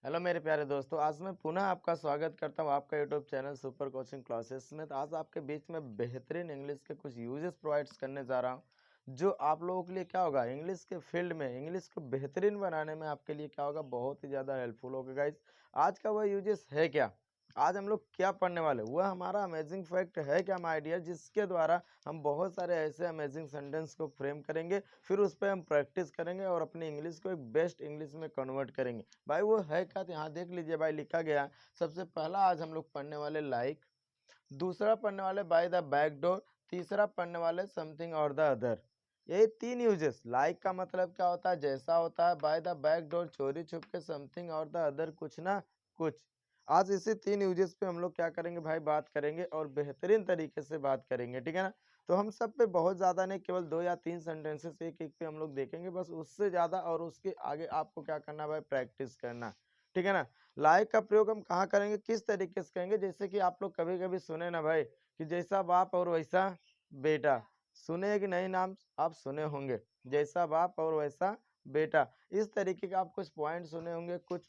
Hello मेरे प्यारे दोस्तों, आज मैं पुनः आपका स्वागत करता हूँ आपका YouTube channel super coaching classes में। तो आज आपके बीच में बेहतरीन इंग्लिश के कुछ यूजेस प्रोवाइड्स करने जा रहा हूँ, जो आप लोगों के लिए क्या होगा, इंग्लिश के फील्ड में इंग्लिश को बेहतरीन बनाने में आपके लिए क्या होगा, बहुत ही ज़्यादा हेल्पफुल होगा गाइस। आज का वह यूजेस है क्या, आज हम लोग क्या पढ़ने वाले, वह हमारा अमेजिंग फैक्ट है क्या माय डियर, जिसके द्वारा हम बहुत सारे ऐसे अमेजिंग सेंटेंस को फ्रेम करेंगे, फिर उस पर हम प्रैक्टिस करेंगे और अपनी इंग्लिश को एक बेस्ट इंग्लिश में कन्वर्ट करेंगे। भाई वो है क्या, तो यहाँ देख लीजिए भाई, लिखा गया सबसे पहला आज हम लोग पढ़ने वाले लाइक, दूसरा पढ़ने वाले बाय द बैक डोर, तीसरा पढ़ने वाले समथिंग और द अदर। यही तीन यूजेस, लाइक का मतलब क्या होता है, जैसा होता है, बाय द बैक डोर चोरी छुप के, समथिंग और द अदर कुछ ना कुछ। आज इसी तीन यूजेस पे हम लोग क्या करेंगे भाई, बात करेंगे और बेहतरीन तरीके से बात करेंगे, ठीक है ना। तो हम सब पे बहुत ज़्यादा नहीं, केवल 2 या 3 सेंटेंसेस एक एक पे हम लोग देखेंगे, बस उससे ज़्यादा और उसके आगे आपको क्या करना भाई, प्रैक्टिस करना, ठीक है ना। लाइक का प्रयोग हम कहाँ करेंगे, किस तरीके से करेंगे, जैसे कि आप लोग कभी कभी सुने ना भाई कि जैसा बाप और वैसा बेटा, सुने हैं कि नहीं, नाम आप सुने होंगे, जैसा बाप और वैसा बेटा। इस तरीके के आप कुछ पॉइंट सुने होंगे, कुछ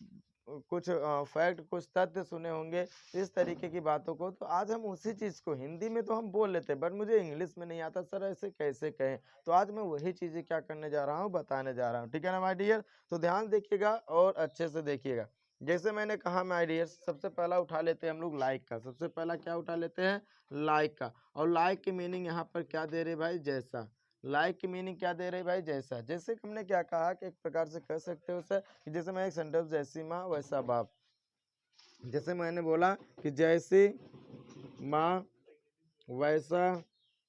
कुछ फैक्ट, कुछ तथ्य सुने होंगे, इस तरीके की बातों को। तो आज हम उसी चीज़ को हिंदी में तो हम बोल लेते हैं, बट मुझे इंग्लिश में नहीं आता सर, ऐसे कैसे कहें। तो आज मैं वही चीज़ें क्या करने जा रहा हूँ, बताने जा रहा हूँ, ठीक है ना माय डियर। तो ध्यान देखिएगा और अच्छे से देखिएगा। जैसे मैंने कहा माय डियर, सबसे पहला उठा लेते हैं हम लोग लाइक का। सबसे पहला क्या उठा लेते हैं, लाइक का। और लाइक की मीनिंग यहाँ पर क्या दे रहे भाई, जैसा। लाइक की मीनिंग क्या दे रहे भाई, जैसा। जैसे कि हमने क्या कहा कि एक प्रकार से कह सकते हो उसे कि जैसे मैं एक सेंटेंस, जैसी माँ वैसा बाप। जैसे मैंने बोला कि जैसी माँ वैसा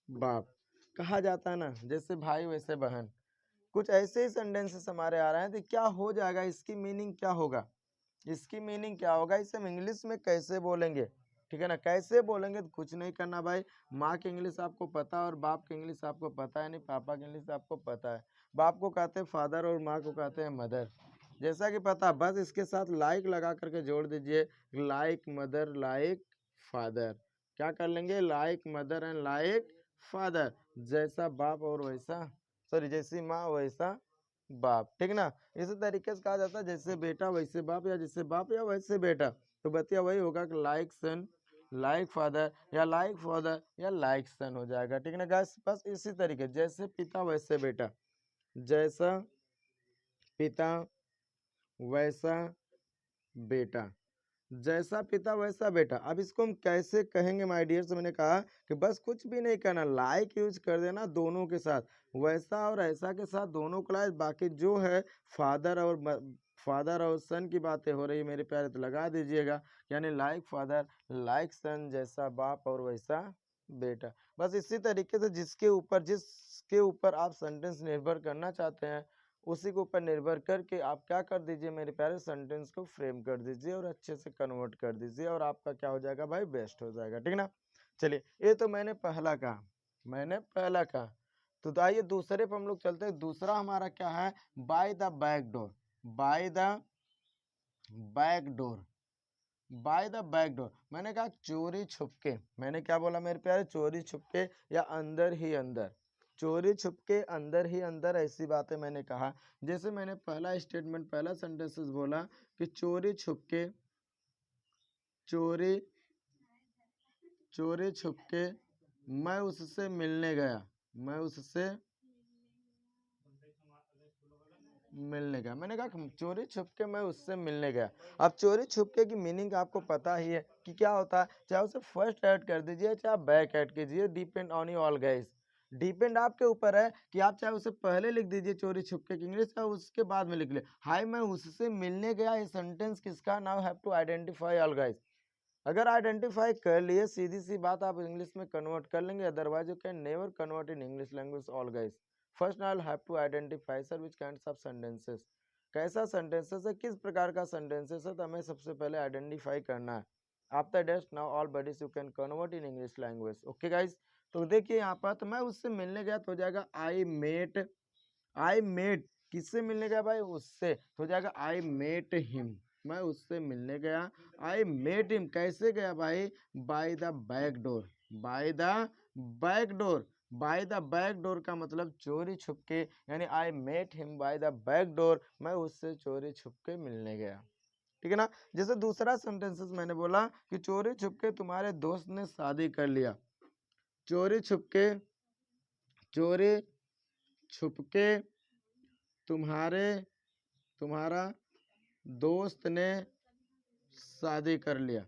बाप, कहा जाता है ना, जैसे भाई वैसे बहन। कुछ ऐसे ही सेंटेंसेस हमारे आ रहे हैं, तो क्या हो जाएगा, इसकी मीनिंग क्या होगा, इसकी मीनिंग क्या होगा, इसे हम इंग्लिश में कैसे बोलेंगे, ठीक है ना। कैसे बोलेंगे, तो कुछ नहीं करना भाई, माँ की इंग्लिश आपको पता है और बाप की इंग्लिश आपको पता है नहीं, पापा की इंग्लिश आपको पता है। बाप को कहते हैं फादर और माँ को कहते हैं मदर, जैसा कि पता, बस इसके साथ लाइक लगा करके जोड़ दीजिए, लाइक मदर लाइक फादर। क्या कर लेंगे, like mother and like father, जैसा बाप और वैसा, सॉरी, जैसी माँ वैसा बाप, ठीक ना। इसी तरीके से कहा जाता है जैसे बेटा वैसे बाप, या जैसे बाप या वैसे बेटा। तो बतिया वही होगा कि लाइक सन लाइक फादर, या लाइक फादर या लाइक सन हो जाएगा, ठीक ना गाइस। बस इसी तरीके, जैसे पिता वैसे बेटा, जैसा पिता वैसा बेटा, जैसा पिता वैसा बेटा। अब इसको हम कैसे कहेंगे माय डियर, से मैंने कहा कि बस कुछ भी नहीं करना, लाइक यूज कर देना दोनों के साथ, वैसा और ऐसा के साथ दोनों को लाइक। बाकी जो है फादर और सन की बातें हो रही है मेरे प्यारे, तो लगा दीजिएगा, यानी लाइक फादर लाइक सन, जैसा बाप और वैसा बेटा। बस इसी तरीके से जिसके ऊपर आप सेंटेंस निर्भर करना चाहते हैं, उसी के ऊपर निर्भर करके आप क्या कर दीजिए मेरे प्यारे, सेंटेंस को फ्रेम कर दीजिए और अच्छे से कन्वर्ट कर दीजिए, और आपका क्या हो जाएगा भाई, बेस्ट हो जाएगा, ठीक ना। चलिए, ये तो मैंने पहला कहा। तो आइए दूसरे पर हम लोग चलते हैं। दूसरा हमारा क्या है, bye the back door. By the back door, by the back door, मैंने कहा चोरी छुपके। मैंने क्या बोला मेरे प्यारे, चोरी छुपके या अंदर ही अंदर, चोरी छुपके अंदर ही अंदर, ऐसी बातें मैंने कहा। जैसे मैंने पहला स्टेटमेंट, पहला सेंटेंसेस बोला कि चोरी छुपके, चोरी चोरी छुपके मैं उससे मिलने गया, मैं उससे मिलने गया। मैंने कहा चोरी छुपके मैं उससे मिलने गया। अब चोरी छुपके की मीनिंग आपको पता ही है कि क्या होता है, चाहे उसे फर्स्ट ऐड कर दीजिए चाहे बैक ऐड कीजिए, depend on you all guys. Depend आपके ऊपर है कि आप चाहे उसे पहले लिख दीजिए चोरी छुपके की इंग्लिश, या उसके बाद में लिख ले। हाय मैं उससे मिलने गया, ये सेंटेंस किसका, now have to identify all guys. अगर आइडेंटिफाई कर लिए, सीधी सी बात, आप इंग्लिश में कन्वर्ट कर लेंगे, otherwise you can never convert in English language all guys. First I have to identify sir which kinds of sentences, कैसा सेंटेंसेस है, किस प्रकार का सेंटेंसेस है, तो हमें सबसे पहले आइडेंटिफाई करना है। After that now all buddies you can convert in English language, okay guys. तो देखिए यहाँ पर, तो मैं उससे मिलने गया तो हो जाएगा आई मेट, किससे मिलने गया भाई, उससे, तो हो जाएगा आई मेट हिम, मैं उससे मिलने गया। आई मेट हिम कैसे गया भाई, by the back door, by the back door. By the back door का मतलब चोरी छुपके, यानी I met him by the back door, मैं उससे चोरी छुपके मिलने गया। ठीक है ना। जैसे दूसरा सेंटेंसेस मैंने बोला कि चोरी छुपके तुम्हारे दोस्त ने शादी कर लिया। चोरी छुपके तुम्हारा दोस्त ने शादी कर लिया।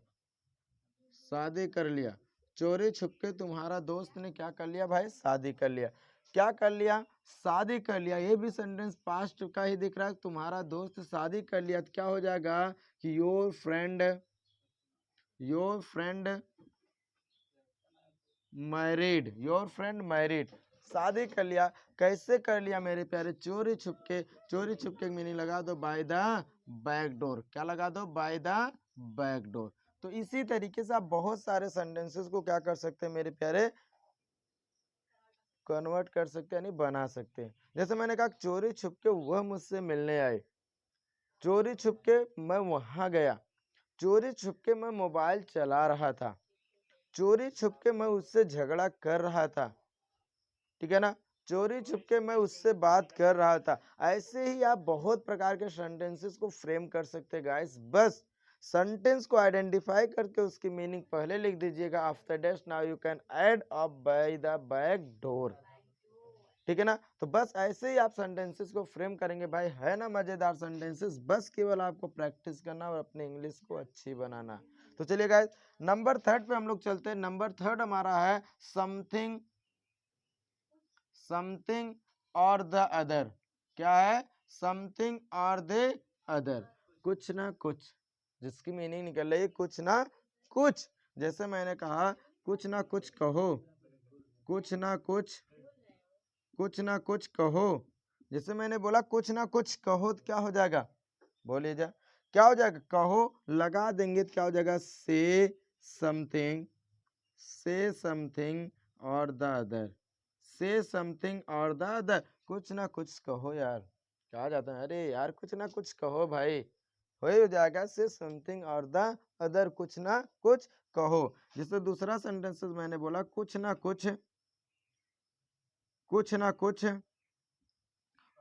चोरी छुपके तुम्हारा दोस्त ने क्या कर लिया भाई? शादी कर लिया। क्या कर लिया? शादी कर लिया। ये भी सेंटेंस पास्ट का ही दिख रहा है। तुम्हारा दोस्त शादी कर लिया तो क्या हो जाएगा कि योर फ्रेंड मैरिड। शादी कर लिया। कैसे कर लिया मेरे प्यारे? चोरी छुपके मीनिंग लगा दो बाय द बैक डोर। क्या लगा दो? Bye the back door. तो इसी तरीके से आप बहुत सारे सेंटेंसेस को क्या कर सकते हैं मेरे प्यारे? कन्वर्ट कर सकते हैं, यानी बना सकते हैं। जैसे मैंने कहा चोरी छुपके वह मुझसे मिलने आए। चोरी छुपके मैं वहां गया। चोरी छुपके मैं मोबाइल चला रहा था। चोरी छुपके मैं उससे झगड़ा कर रहा था। ठीक है ना। चोरी छुपके मैं उससे बात कर रहा था। ऐसे ही आप बहुत प्रकार के सेंटेंसेस को फ्रेम कर सकते हैं गाइस। बस सेंटेंस को आइडेंटिफाई करके उसकी मीनिंग पहले लिख दीजिएगा। After that now you can add up by the back door. ठीक है ना। तो बस ऐसे ही आप सेंटेंसेस को फ्रेम करेंगे भाई। है ना मजेदार सेंटेंसेस? बस केवल आपको प्रैक्टिस करना और अपने इंग्लिश को अच्छी बनाना। तो चलिए गाइस नंबर 3 पे हम लोग चलते हैं। नंबर 3 हमारा है समथिंग और द अदर। क्या है? समथिंग और द अदर, कुछ ना कुछ, जिसकी मीनिंग निकल रही है कुछ ना कुछ। जैसे मैंने कहा कुछ ना कुछ कहो, कुछ ना कुछ कहो। जैसे मैंने बोला कुछ ना कुछ कहो तो क्या हो जाएगा? बोलिए जा, क्या हो जाएगा? कहो लगा देंगे तो क्या हो जाएगा? से समथिंग और द अदर। से समथिंग और द अदर, कुछ ना कुछ कहो यार। कहा जाता है अरे यार कुछ ना कुछ कहो भाई, हो जाएगा से समथिंग और द अदर, कुछ ना कुछ कहो। जैसे दूसरा सेंटेंसेस मैंने बोला कुछ ना कुछ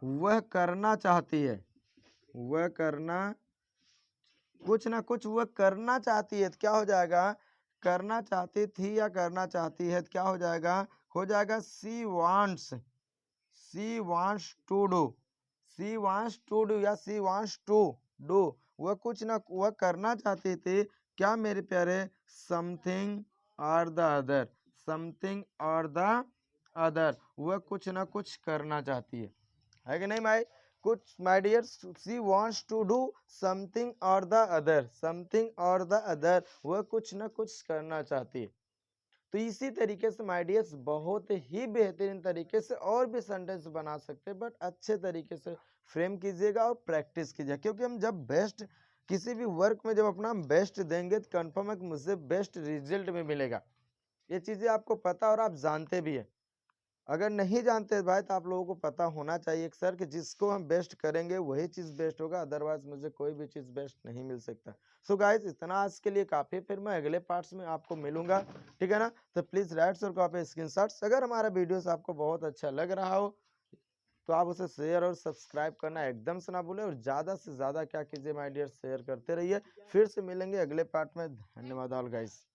वह करना चाहती है। कुछ ना कुछ वह करना चाहती है तो क्या हो जाएगा? करना चाहती थी या करना चाहती है तो क्या हो जाएगा? हो जाएगा शी वांट्स टू डू। या शी वांट्स टू डू। वह करना चाहती थी क्या मेरे प्यारे? समथिंग और द अदर, वह कुछ ना कुछ करना चाहती है कि नहीं भाई? कुछ my dear, she wants to do something और द अदर, वह कुछ ना कुछ करना चाहती है। तो इसी तरीके से माय डियर्स बहुत ही बेहतरीन तरीके से और भी सेंटेंस बना सकते हैं, बट अच्छे तरीके से फ्रेम कीजिएगा और प्रैक्टिस कीजिएगा। क्योंकि हम जब बेस्ट किसी भी वर्क में जब अपना बेस्ट देंगे तो कंफर्म है कि मुझसे बेस्ट रिजल्ट में मिलेगा। ये चीजें आपको पता और आप जानते भी हैं। अगर नहीं जानते भाई तो आप लोगों को पता होना चाहिए सर कि जिसको हम बेस्ट करेंगे वही चीज बेस्ट होगा, अदरवाइज मुझे कोई भी चीज बेस्ट नहीं मिल सकता। सो गाइस इतना आज के लिए काफी, फिर मैं अगले पार्ट्स में आपको मिलूंगा। ठीक है ना। तो प्लीज राइट्स और कॉपी स्क्रीनशॉट्स। अगर हमारा वीडियोस आपको बहुत अच्छा लग रहा हो तो आप उसे शेयर और सब्सक्राइब करना एकदम से ना भूलें, और ज्यादा से ज्यादा क्या कीजिए माय डियर, शेयर करते रहिए। फिर से मिलेंगे अगले पार्ट में। धन्यवाद ऑल गाइस।